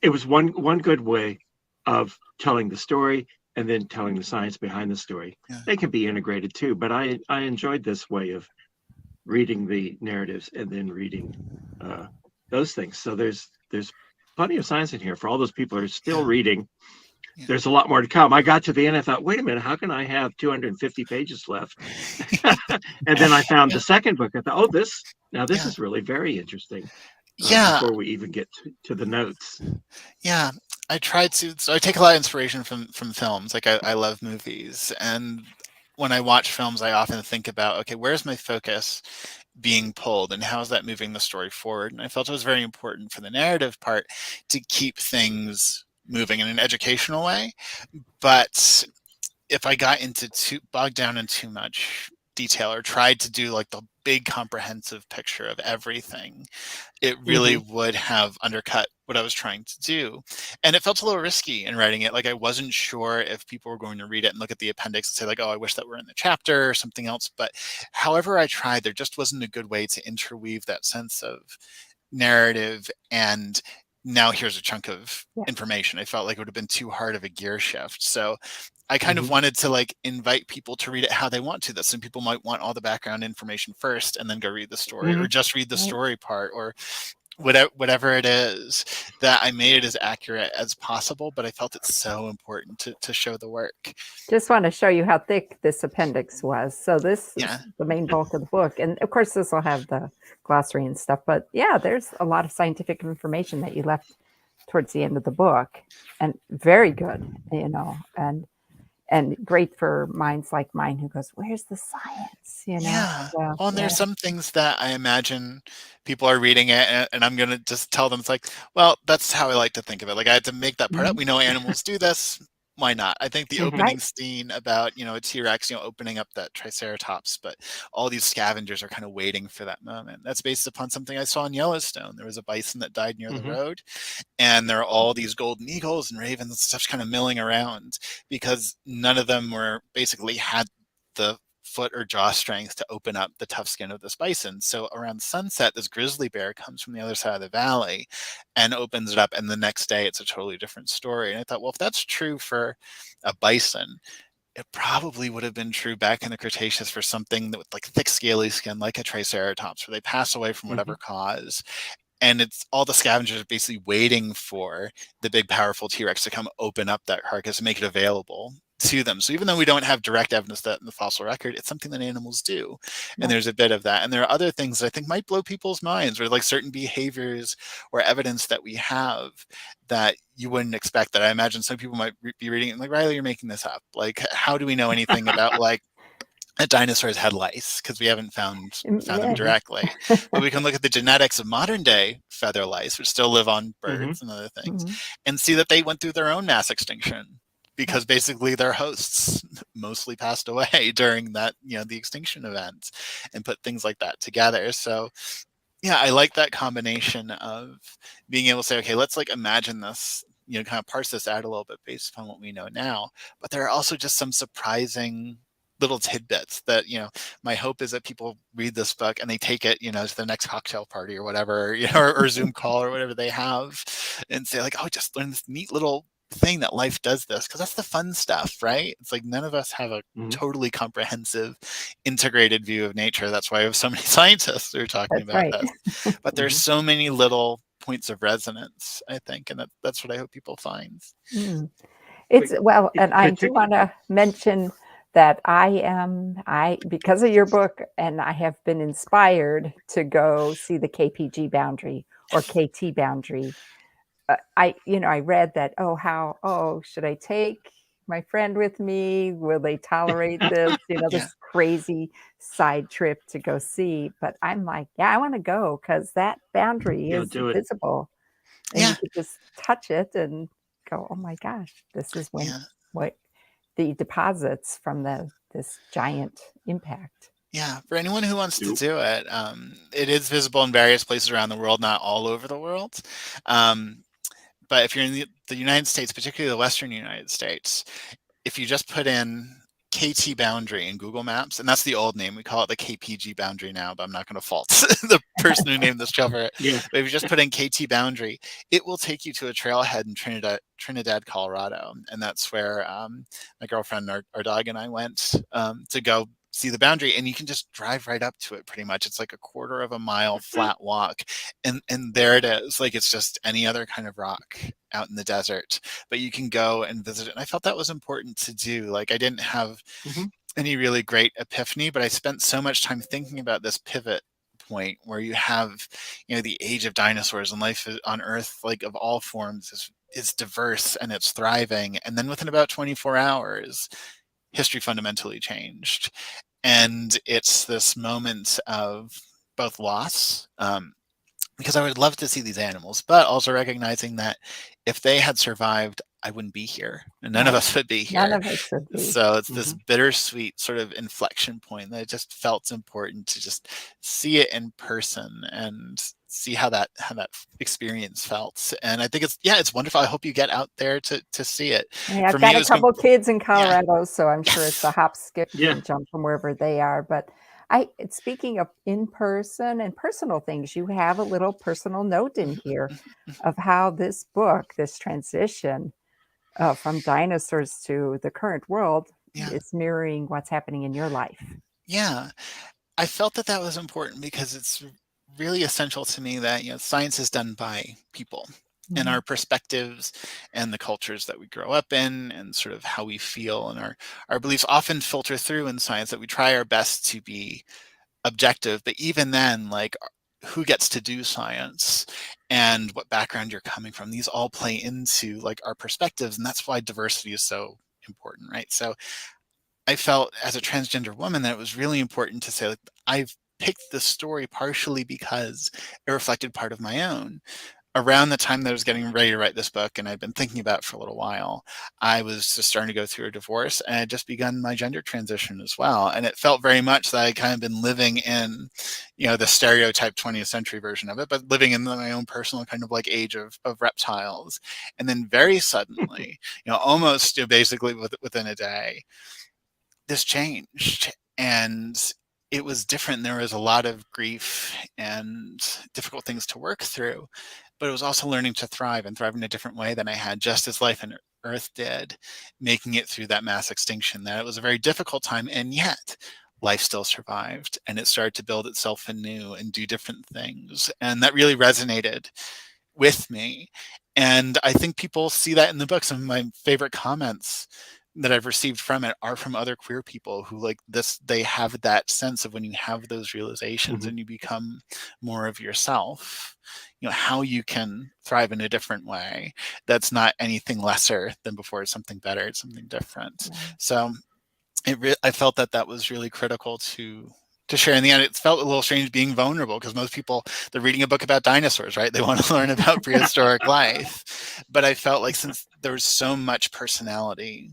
C: It was one good way of telling the story and then telling the science behind the story. They can be integrated too, but I enjoyed this way of reading the narratives and then reading those things. So there's plenty of science in here for all those people who are still reading. There's a lot more to come. I got to the end. I thought, wait a minute, how can I have 250 pages left? And then I found the second book. I thought, oh, this is really very interesting. Before we even get to the notes.
B: Yeah, I tried to. So I take a lot of inspiration from films. Like I love movies, and when I watch films, I often think about, okay, where's my focus being pulled, and how is that moving the story forward? And I felt it was very important for the narrative part to keep things moving in an educational way. But if I got bogged down in too much detail or tried to do like the big comprehensive picture of everything, it really would have undercut what I was trying to do. And it felt a little risky in writing it. Like I wasn't sure if people were going to read it and look at the appendix and say like, oh, I wish that were in the chapter or something else. But however I tried, there just wasn't a good way to interweave that sense of narrative and now here's a chunk of information. I felt like it would have been too hard of a gear shift. So I kind of wanted to like invite people to read it how they want to. That some people might want all the background information first and then go read the story, or just read the story part, or whatever it is, that I made it as accurate as possible. But I felt it's so important to show the work.
A: Just want to show you how thick this appendix was. So this is the main bulk of the book. And of course, this will have the glossary and stuff. But yeah, there's a lot of scientific information that you left towards the end of the book. And very good, you know, and great for minds like mine who goes, where's the science? You know?
B: Yeah.
A: So,
B: Well, and there's some things that I imagine people are reading it and I'm going to just tell them, it's like, well, that's how I like to think of it. Like I had to make that part up. We know animals do this. why not? I think the
C: Mhm.
B: opening scene about, a T-Rex, opening up that Triceratops, but all these scavengers are kind of waiting for that moment. That's based upon something I saw in Yellowstone. There was a bison that died near the
C: Mhm.
B: road, and there are all these golden eagles and ravens and stuff kind of milling around because none of them were basically had the foot or jaw strength to open up the tough skin of this bison. So around sunset, this grizzly bear comes from the other side of the valley and opens it up. And the next day, it's a totally different story. And I thought, well, if that's true for a bison, it probably would have been true back in the Cretaceous for something that with like thick, scaly skin, like a Triceratops, where they pass away from whatever
C: Mhm.
B: cause. And it's all the scavengers are basically waiting for the big, powerful T-Rex to come open up that carcass and make it available to them. So even though we don't have direct evidence that in the fossil record, it's something that animals do. And
A: Yep.
B: there's a bit of that. And there are other things that I think might blow people's minds, or like certain behaviors or evidence that we have that you wouldn't expect. That I imagine some people might be reading it and like, Riley, you're making this up. Like, how do we know anything about like dinosaurs had lice? Because we haven't found them
A: Yeah.
B: directly, but we can look at the genetics of modern day feather lice, which still live on
C: Mhm.
B: birds and other things,
A: Mhm.
B: and see that they went through their own mass extinction because basically their hosts mostly passed away during that, the extinction event, and put things like that together. So yeah, I like that combination of being able to say, okay, let's like imagine this, kind of parse this out a little bit based upon what we know now. But there are also just some surprising little tidbits that, my hope is that people read this book and they take it, to the next cocktail party or whatever, or Zoom call or whatever they have, and say like, oh, just learn this neat little thing that life does this, because that's the fun stuff, right? It's like none of us have a
C: Mhm.
B: totally comprehensive integrated view of nature. That's why we have so many scientists who are talking
A: That's
B: about
A: right.
B: this. But there's
C: Mhm.
B: so many little points of resonance, I think, and that's what I hope people find.
A: Mm.
C: But
A: Well,
C: it
A: and I do
C: partic
A: wanna mention that I because of your book, and I have been inspired to go see the KPG boundary or KT boundary. I read that, should I take my friend with me? Will they tolerate this?
B: Yeah,
A: This crazy side trip to go see. But I'm like, yeah, I wanna go because that boundary
C: Yeah,
A: is
C: do it.
A: visible and you
B: yeah,
A: could just touch it and go, "Oh my gosh, this is when
B: yeah.
A: what the deposits from this giant impact."
B: Yeah, for anyone who wants to
C: Do
B: do it, it is visible in various places around the world, not all over the world. Um, but if you're in the United States, particularly the Western United States, if you just put in KT boundary in Google Maps, and that's the old name, we call it the KPG boundary now, but I'm not going to fault the person who named this trail for it.
C: Yeah.
B: But if you just put in KT boundary, it will take you to a trailhead in Trinidad, Colorado, and that's where my girlfriend, our dog, and I went to go see the boundary, and you can just drive right up to it pretty much. It's like a quarter of a mile flat walk, and there it is. Like it's just any other kind of rock out in the desert, but you can go and visit it. And I felt that was important to do. Like I didn't have
C: Mhm.
B: any really great epiphany, but I spent so much time thinking about this pivot point where you have, the age of dinosaurs, and life on Earth, like of all forms, is diverse and it's thriving. And then within about 24 hours, history fundamentally changed. And it's this moment of both loss, because I would love to see these animals, but also recognizing that if they had survived, I wouldn't be here, and none of
A: Right.
B: us would be
A: None
B: here.
A: of us would be.
B: So it's this
C: Mhm.
B: bittersweet sort of inflection point that I just felt important to just see it in person and see how that experience felt. And I think it's wonderful. I hope you get out there to see it.
A: Yeah,
B: For
A: I've
B: me,
A: got
B: it
A: a
B: was
A: couple kids in
B: yeah.
A: Colorado, so I'm sure it's a
B: Yes.
A: hop, skip,
C: Yeah.
A: and jump from wherever they are, but speaking of in person and personal things, you have a little personal note in here of how this book, this transition, from dinosaurs to the current world
B: Yeah.
A: is mirroring what's happening in your life.
B: Yeah. I felt that was important because it's really essential to me that, science is done by people, and our
A: Mhm.
B: perspectives and the cultures that we grow up in and sort of how we feel and our beliefs often filter through in science, that we try our best to be objective. But even then, like, who gets to do science and what background you're coming from, these all play into like our perspectives. And that's why diversity is so important, right? So I felt as a transgender woman that it was really important to say, like, I've picked this story partially because it reflected part of my own. around the time that I was getting ready to write this book, and I'd been thinking about it for a little while, I was just starting to go through a divorce, and I had just begun my gender transition as well. And it felt very much that I kind of been living in, the stereotype 20th century version of it, but living in my own personal kind of like age of reptiles. And then very suddenly, almost basically within a day, this changed. And it was different. There was a lot of grief and difficult things to work through, but it was also learning to thrive and thrive in a different way than I had, just as life on Earth did, making it through that mass extinction. That it was a very difficult time, and yet life still survived, and it started to build itself anew and do different things. And that really resonated with me. And I think people see that in the book. Some of my favorite comments that I've received from it are from other queer people who like this. They have that sense of when you have those realizations and you become more of yourself, how you can thrive in a different way. That's not anything lesser than before. It's something better. It's something different. So I felt that was really critical to share. In the end, it felt a little strange being vulnerable, because most people, they're reading a book about dinosaurs, right? They want to learn about prehistoric life. But I felt like since there was so much personality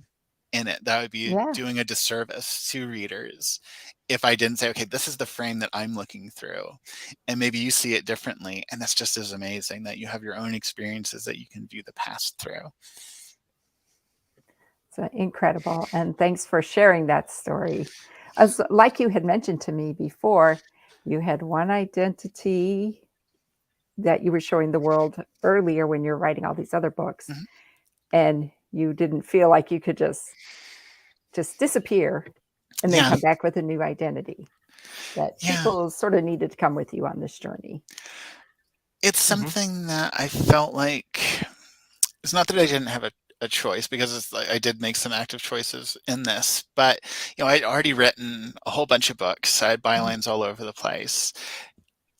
B: in it, that would be doing a disservice to readers if I didn't say, okay, this is the frame that I'm looking through, and maybe you see it differently, and that's just as amazing, that you have your own experiences that you can view the past through.
A: So incredible, and thanks for sharing that story. As like you had mentioned to me before, you had one identity that you were showing the world earlier when you're writing all these other books, and you didn't feel like you could just disappear and then come back with a new identity. That people sort of needed to come with you on this journey.
B: It's something that I felt like, it's not that I didn't have a choice, because it's like I did make some active choices in this, but I'd already written a whole bunch of books. I had bylines all over the place.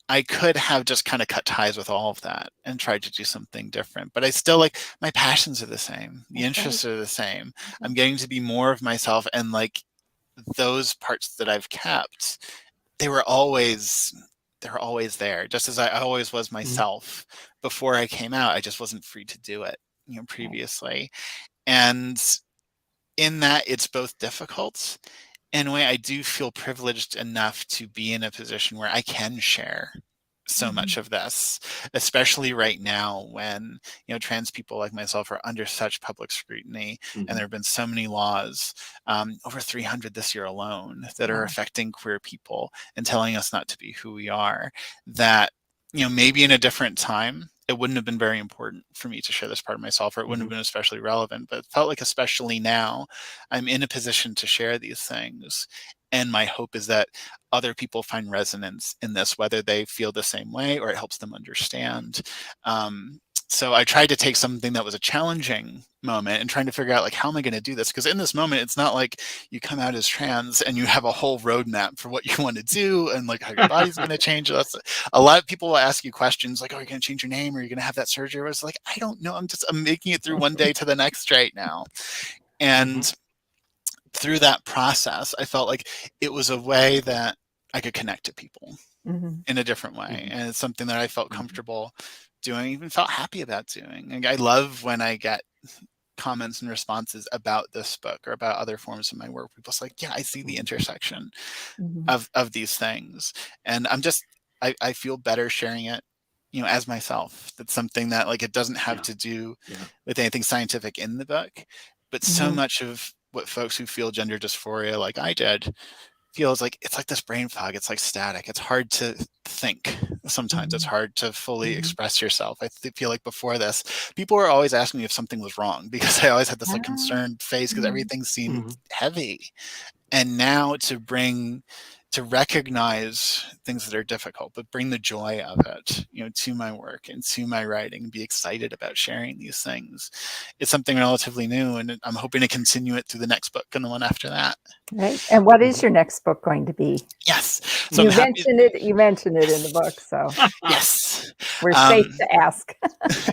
B: I could have just kind of cut ties with all of that and tried to do something different, but I still, like, my passions are the same. The interests are the same. I'm getting to be more of myself, and like those parts that I've kept, they were always there, just as I always was myself before I came out. I just wasn't free to do it, previously. And in that, it's both difficult. In a way, I do feel privileged enough to be in a position where I can share so much of this, especially right now when, trans people like myself are under such public scrutiny, and there have been so many laws, over 300 this year alone, that are affecting queer people and telling us not to be who we are, that, maybe in a different time, it wouldn't have been very important for me to share this part of myself, or it wouldn't have been especially relevant, but it felt like, especially now, I'm in a position to share these things. And my hope is that other people find resonance in this, whether they feel the same way or it helps them understand. So I tried to take something that was a challenging moment and trying to figure out, like, how am I going to do this? Because in this moment, it's not like you come out as trans and you have a whole roadmap for what you want to do and like how your body's going to change. That's a lot of people will ask you questions like, "Oh, you're going to change your name, or you're going to have that surgery?" I was like, I don't know. I'm making it through one day to the next right now. And through that process, I felt like it was a way that I could connect to people in a different way. And it's something that I felt comfortable doing, even felt happy about doing. Like, I love when I get comments and responses about this book or about other forms of my work. People's like, yeah, I see the intersection of these things. And I feel better sharing it, as myself. That's something that, like, it doesn't have to do with anything scientific in the book, but so much of what folks who feel gender dysphoria like I did feels like, it's like this brain fog. It's like static. It's hard to think. Sometimes it's hard to fully express yourself. I feel like before this, people were always asking me if something was wrong, because I always had this like concerned face, because everything seemed heavy. And now to recognize things that are difficult, but bring the joy of it, to my work and to my writing, and be excited about sharing these things. It's something relatively new, and I'm hoping to continue it through the next book and the one after that.
A: Right. And what is your next book going to be?
B: Yes.
A: So you mentioned it in the book. So
B: yes.
A: We're safe to ask.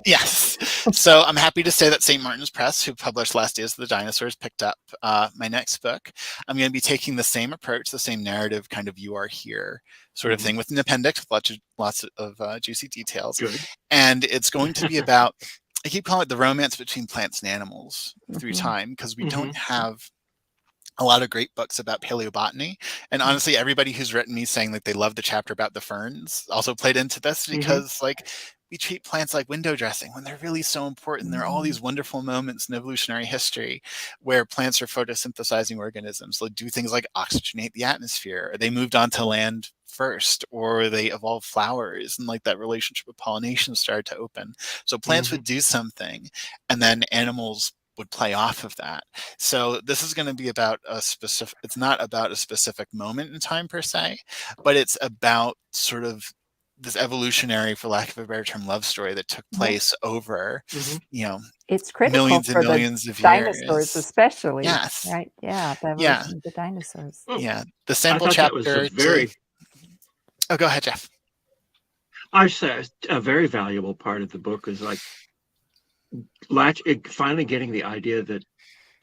B: Yes. So I'm happy to say that St. Martin's Press, who published Last Days of the Dinosaurs, picked up my next book. I'm going to be taking the same approach, the same narrative, kind of you are here sort of thing, with an appendix with lots of juicy details.
C: Good.
B: And it's going to be about, I keep calling it the romance between plants and animals through time, because we don't have a lot of great books about paleobotany. And honestly, everybody who's written me saying that they love the chapter about the ferns also played into this, because like we treat plants like window dressing when they're really so important. There are all these wonderful moments in evolutionary history where plants are photosynthesizing organisms. They'll do things like oxygenate the atmosphere, or they moved on to land first, or they evolved flowers, and like that relationship with pollination started to open. So plants would do something, and then animals would play off of that. So this is going to be about a specific, it's not about a specific moment in time per se, but it's about sort of this evolutionary, for lack of a better term, love story that took place over, you know,
A: it's critical
B: millions and
A: for
B: millions
A: the
B: of
A: dinosaurs,
B: years.
A: especially.
B: Yes.
A: Right. Yeah. The evolution of the dinosaurs.
B: Yeah. The sample
C: I thought
B: chapter.
C: that was a very.
B: Oh, go ahead, Jeff.
C: I say a very valuable part of the book is like finally getting the idea that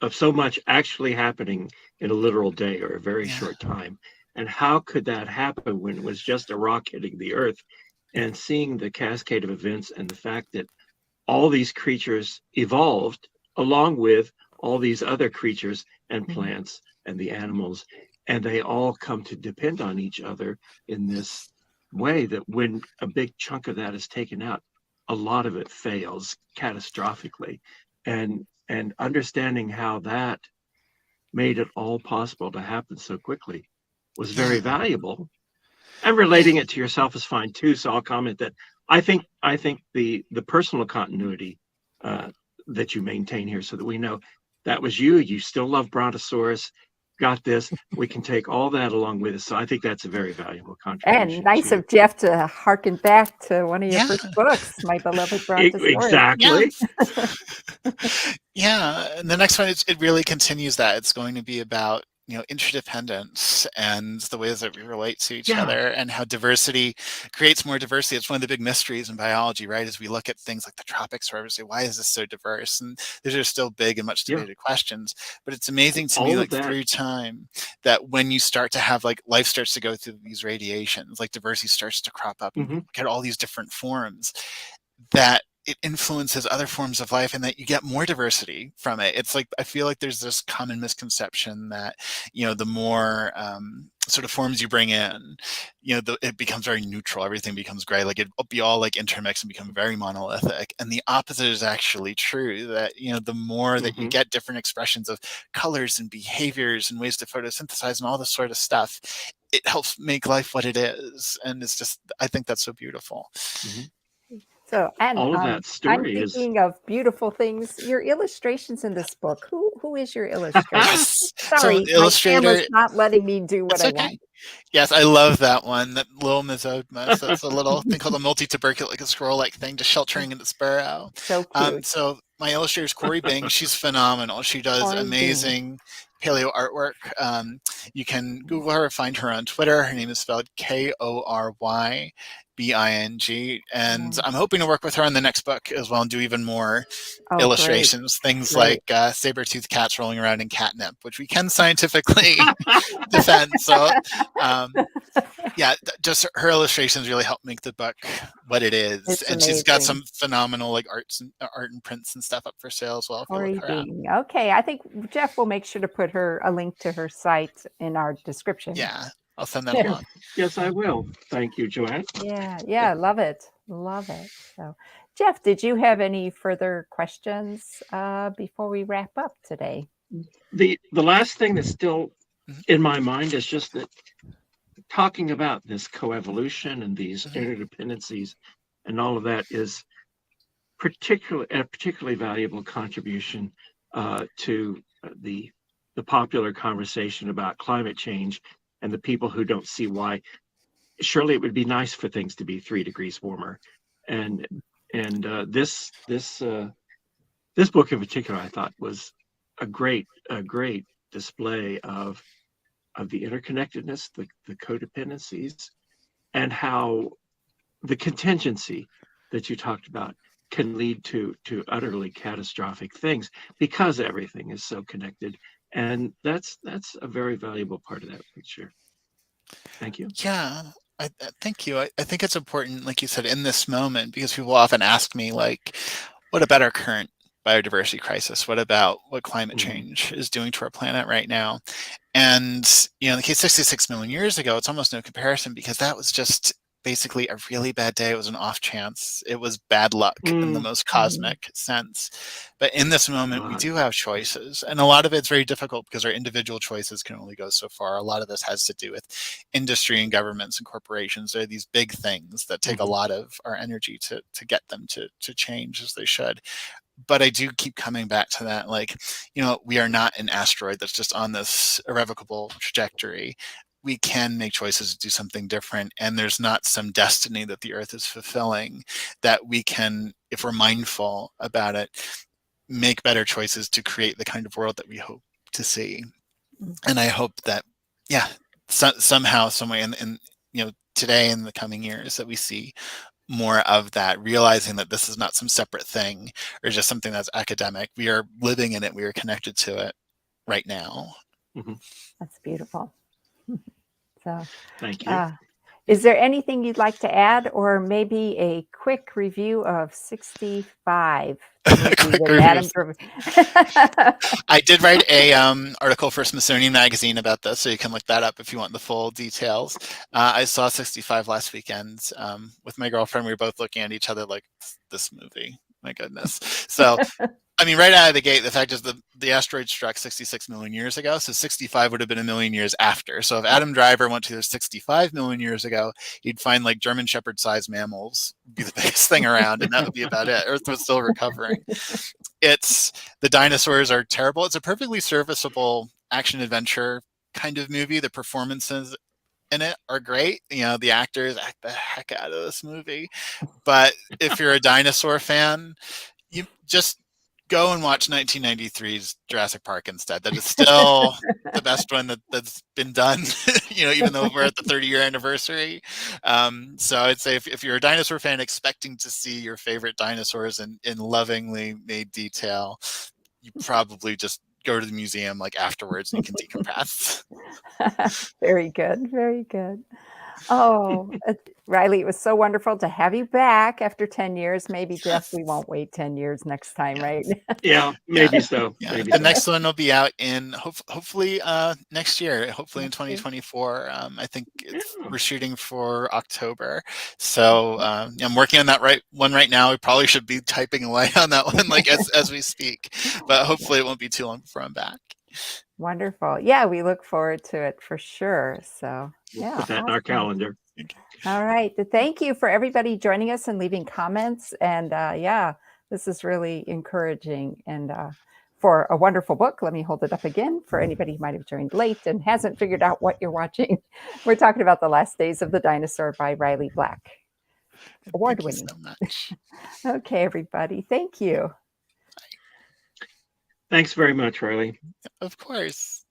C: of so much actually happening in a literal day or a very short time. And how could that happen when it was just a rock hitting the earth? And seeing the cascade of events and the fact that all these creatures evolved along with all these other creatures and plants and the animals, and they all come to depend on each other in this way that when a big chunk of that is taken out, a lot of it fails catastrophically. And understanding how that made it all possible to happen so quickly was very valuable. And relating it to yourself is fine too. So I'll comment that I think the personal continuity that you maintain here, so that we know that was you. You still love Brontosaurus. Got this. We can take all that along with us. So I think that's a very valuable contribution.
A: And nice of Jeff to harken back to one of your first books, My Beloved Brontosaurus.
C: Exactly.
B: Yeah. And the next one, it really continues that. It's going to be about, you know, interdependence and the ways that we relate to each other, and how diversity creates more diversity. It's one of the big mysteries in biology, right? As we look at things like the tropics, where we say, why is this so diverse? And these are still big and much debated questions. But it's amazing to me, like through time, that when you start to have like life starts to go through these radiations, like diversity starts to crop up and get all these different forms, that it influences other forms of life, and that you get more diversity from it. It's like, I feel like there's this common misconception that, you know, the more sort of forms you bring in, you know, it becomes very neutral. Everything becomes gray. Like it'll be all like intermixed and become very monolithic. And the opposite is actually true, that, you know, the more that you get different expressions of colors and behaviors and ways to photosynthesize and all this sort of stuff, it helps make life what it is. And it's just, I think that's so beautiful.
A: So, and
C: all of that story
A: I'm thinking of beautiful things. Your illustrations in this book. Who is your illustrator?
B: Yes.
A: Sorry,
B: so
A: my camera's not letting me do what I want.
B: Yes, I love that one. That little Mesodmus. That's a little thing called a multi-tuberculate, like a scroll-like thing, just sheltering in its burrow.
A: So cute.
B: So my illustrator is Corey Bing. She's phenomenal. She does amazing paleo artwork. You can Google her or find her on Twitter. Her name is spelled Korbing. And I'm hoping to work with her on the next book as well and do even more illustrations. Things like saber-toothed cats rolling around in catnip, which we can scientifically defend. So yeah, just her illustrations really help make the book what it is.
A: It's
B: and
A: amazing.
B: She's got some phenomenal like art and prints and stuff up for sale as well. If you look her up.
A: Okay, I think Jeff will make sure to put a link to her site in our description.
B: Yeah, I'll send that along.
C: Yes, I will. Thank you, Joanne.
A: Yeah, love it. So, Jeff, did you have any further questions before we wrap up today?
C: The last thing that's still in my mind is just that talking about this coevolution and these interdependencies and all of that is a particularly valuable contribution to the popular conversation about climate change and the people who don't see why. Surely it would be nice for things to be 3 degrees warmer, and this book in particular, I thought, was a great display of the interconnectedness, the codependencies, and how the contingency that you talked about can lead to utterly catastrophic things because everything is so connected. And that's a very valuable part of that picture. Thank you.
B: Yeah, thank you. I think it's important, like you said, in this moment, because people often ask me, like, what about our current biodiversity crisis? What about what climate change is doing to our planet right now? And, you know, in the case 66 million years ago, it's almost no comparison because that was just basically a really bad day. It was an off chance. It was bad luck in the most cosmic sense. But in this moment, we do have choices. And a lot of it's very difficult because our individual choices can only go so far. A lot of this has to do with industry and governments and corporations. They're these big things that take a lot of our energy to get them to change as they should. But I do keep coming back to that, like, you know, we are not an asteroid that's just on this irrevocable trajectory. We can make choices to do something different, and there's not some destiny that the Earth is fulfilling that we can, if we're mindful about it, make better choices to create the kind of world that we hope to see. And I hope that, yeah, somehow, some way, in you know, today and the coming years, that we see more of that, realizing that this is not some separate thing or just something that's academic. We are living in it. We are connected to it right now.
A: That's beautiful. So,
C: thank you.
A: Is there anything you'd like to add, or maybe a quick review of 65? Adam
B: I did write a article for Smithsonian Magazine about this, so you can look that up if you want the full details. I saw 65 last weekend with my girlfriend. We were both looking at each other like, this movie, my goodness. So I mean, right out of the gate, the fact is the asteroid struck 66 million years ago, so 65 would have been a million years after. So if Adam Driver went to 65 million years ago, he'd find like German Shepherd-sized mammals would be the biggest thing around, and that would be about it. Earth was still recovering. The dinosaurs are terrible. It's a perfectly serviceable action-adventure kind of movie. The performances in it are great. You know, the actors act the heck out of this movie. But if you're a dinosaur fan, you just go and watch 1993's Jurassic Park instead. That is still the best one that's been done, you know, even though we're at the 30-year anniversary. So I'd say if you're a dinosaur fan expecting to see your favorite dinosaurs in lovingly made detail, you probably just go to the museum like afterwards and you can decompress.
A: Very good. Very good. Oh, Riley, it was so wonderful to have you back after 10 years. Maybe, Jeff, we won't wait 10 years next time, right?
C: Yeah, maybe so.
B: Yeah.
C: Maybe
B: the
C: so.
B: next one will be out in hopefully next year, hopefully in 2024. I think we're shooting for October. So I'm working on that one right now. We probably should be typing away on that one like as we speak, but hopefully it won't be too long before I'm back.
A: Wonderful. Yeah, we look forward to it for sure. So yeah,
C: put that in our calendar.
A: All right. Thank you for everybody joining us and leaving comments. And yeah, this is really encouraging. And for a wonderful book, let me hold it up again for anybody who might have joined late and hasn't figured out what you're watching. We're talking about The Last Days of the Dinosaur by Riley Black. Award-winning.
B: Thank you so
A: much. Okay, everybody. Thank you.
C: Thanks very much, Riley.
B: Of course.